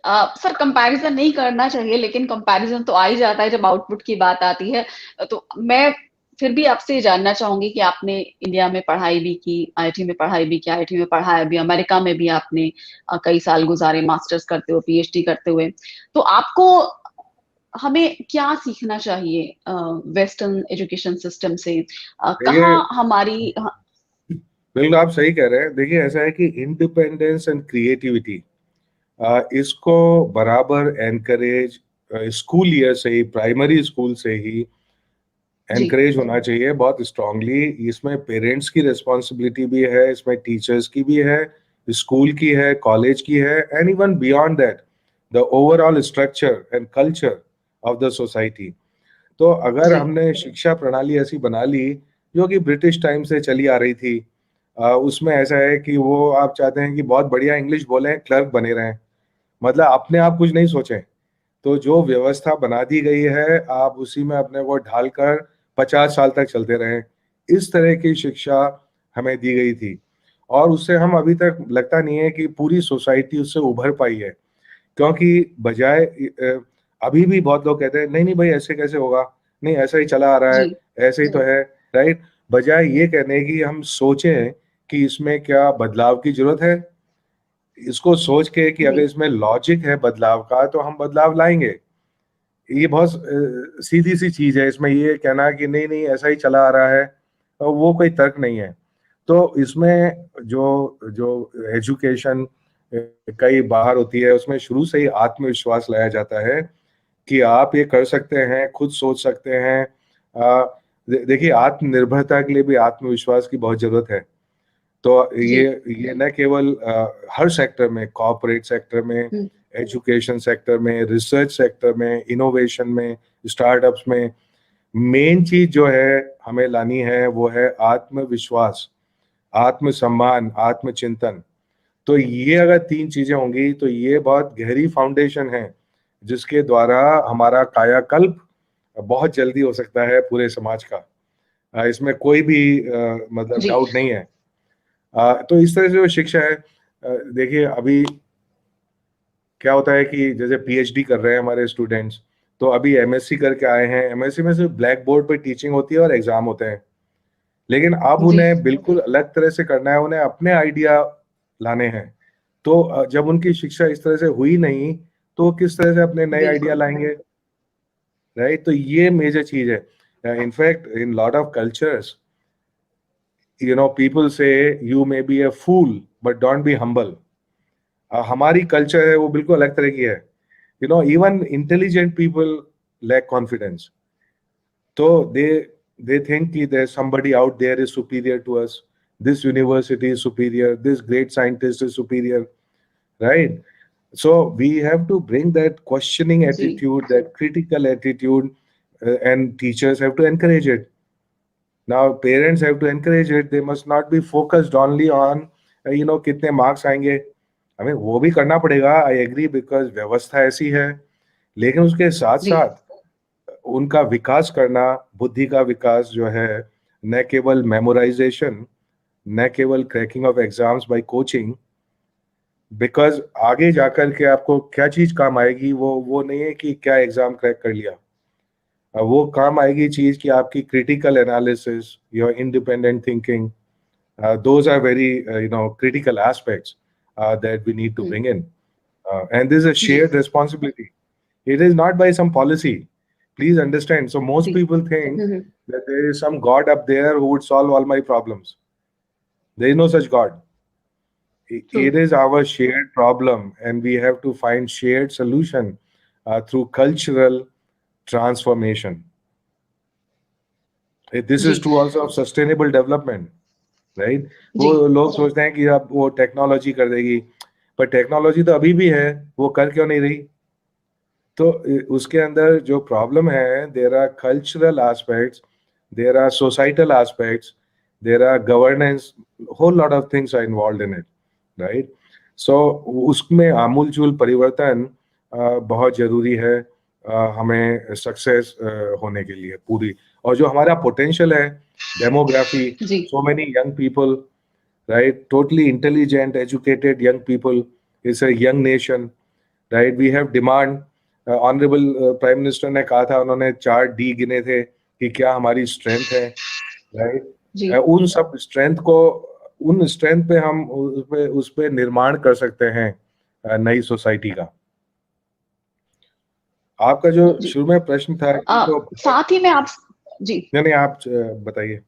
Sir comparison नहीं करना चाहिए, लेकिन कंपैरिजन तो आ ही जाता है जब आउटपुट की बात आती है। तो मैं फिर भी आपसे जानना चाहूंगी कि आपने इंडिया में पढ़ाई भी की, आईआईटी में पढ़ाई भी की, आईआईटी में पढ़ाया भी, अमेरिका में भी आपने कई साल गुजारे मास्टर्स करते हुए, पीएचडी करते हुए। तो आपको हमें क्या सीखना चाहिए वेस्टर्न एजुकेशन सिस्टम से? देखिए, कहाँ हमारी बिल्कुल आप सही कह रहे हैं। देखिए, ऐसा है कि इंडिपेंडेंस एंड क्रिएटिविटी इसको बराबर एनकरेज स्कूल ईयर से ही, प्राइमरी स्कूल से ही जी एनकरेज होना चाहिए बहुत स्ट्रांगली। इसमें पेरेंट्स की रिस्पॉन्सिबिलिटी भी है, इसमें टीचर्स की भी है, स्कूल की है, कॉलेज की है, and even beyond that the overall structure and culture of the society. तो अगर जी हमने शिक्षा प्रणाली ऐसी बना ली जो कि ब्रिटिश टाइम से चली आ रही थी, उसमें ऐसा है कि वो आप चाहते हैं कि बहुत बढ़िया इंग्लिश बोलें, क्लर्क बने रहें, मतलब अपने आप कुछ नहीं सोचें। तो जो व्यवस्था बना दी गई है, आप उसी में अपने को ढालकर 50 साल तक चलते रहें, इस तरह की शिक्षा हमें दी गई थी। और उससे हम अभी तक लगता नहीं है कि पूरी सोसाइटी उससे उभर पाई है। क्योंकि बजाय अभी भी बहुत लोग कहते हैं नहीं नहीं भाई ऐसे कैसे होगा, नहीं ऐसा ही चला आ रहा है, जी ऐसे ही तो है, राइट। बजाय ये कहने की हम सोचें कि इसमें क्या बदलाव की जरूरत है, इसको सोच के कि अगर जी इसमें लॉजिक है बदलाव का तो हम बदलाव लाएंगे। ये बहुत सीधी सी चीज है। इसमें ये कहना कि नहीं नहीं ऐसा ही चला आ रहा है, और वो कोई तर्क नहीं है। तो इसमें जो जो एजुकेशन कई बाहर होती है, उसमें शुरू से ही आत्मविश्वास लाया जाता है कि आप ये कर सकते हैं, खुद सोच सकते हैं। देखिए, आत्मनिर्भरता के लिए भी आत्मविश्वास की बहुत जरूरत है। तो जी ये न केवल हर सेक्टर में, कॉर्पोरेट सेक्टर में, हम्म, एजुकेशन सेक्टर में, रिसर्च सेक्टर में, इनोवेशन में, स्टार्टअप्स में, मेन चीज जो है हमें लानी है वो है आत्मविश्वास, आत्मसम्मान, आत्मचिंतन। तो ये अगर तीन चीजें होंगी तो ये बहुत गहरी फाउंडेशन है जिसके द्वारा हमारा कायाकल्प बहुत जल्दी हो सकता है पूरे समाज का। इसमें कोई भी मतलब जी डाउट नहीं है। तो इस तरह से जो शिक्षा है, देखिए अभी क्या होता है कि जैसे पीएचडी कर रहे हैं हमारे स्टूडेंट्स, तो अभी एमएससी करके आए हैं। एमएससी में सिर्फ ब्लैक बोर्ड पे टीचिंग होती है और एग्जाम होते हैं, लेकिन अब जी उन्हें बिल्कुल अलग तरह से करना है, उन्हें अपने आइडिया लाने हैं। तो जब उनकी शिक्षा इस तरह से हुई नहीं, तो वो किस तरह से अपने नए आइडिया बिल्कुल लाएंगे, राइट। तो ये मेजर चीज है। In fact in lot of cultures, people say you may be a fool but don't be humble. हमारी कल्चर है वो बिल्कुल अलग तरह की है। Even intelligent people lack confidence. तो they think कि there's somebody out there is superior to us, this university is superior, this great scientist is superior, right? So we have to bring that questioning जी attitude, that critical attitude, and teachers have to encourage it. Now parents have to encourage it. They must not be focused only on कितने marks आएंगे। हमें वो भी करना पड़ेगा, I agree, because व्यवस्था ऐसी है। लेकिन उसके साथ जी साथ उनका विकास करना, बुद्धि का विकास जो है, न केवल मेमोराइजेशन, न केवल cracking of exams by coaching, because आगे जाकर के आपको क्या चीज काम आएगी वो नहीं है कि क्या एग्जाम क्रैक कर लिया। वो काम आएगी चीज कि आपकी critical analysis, your independent thinking, those are very critical aspects that we need to hmm, bring in, and this is a जी shared responsibility. It is not by some policy. Please understand. So most जी people think hmm, that there is some God up there who would solve all my problems. There is no such God. True It is our shared problem, and we have to find shared solution through cultural transformation. This is जी true also of sustainable development, right? वो जी लोग सोचते हैं कि अब वो technology कर देगी, पर टेक्नोलॉजी तो अभी भी है, वो कर क्यों नहीं रही? तो उसके अंदर जो प्रॉब्लम है, there are cultural aspects, there are societal aspects, there are governance, whole lot of things are involve in it, right. So उसमें आमूलचूल परिवर्तन बहुत जरूरी है हमें सक्सेस होने के लिए पूरी। और जो हमारा पोटेंशियल है, डेमोग्राफी, जी so many young people, right, totally intelligent, educated young people, it's a young nation, right, we have demand. Honourable prime minister ने कहा था, उन्होंने 4 डी गिने थे कि क्या हमारी स्ट्रेंथ है, राइट। जी। उन सब स्ट्रेंथ को, उन स्ट्रेंथ पे हम उस पे निर्माण कर सकते हैं नई सोसाइटी का। आपका जो जी। शुरू में प्रश्न था कि तो साथ ही में आप जी। नहीं, आप बताइए।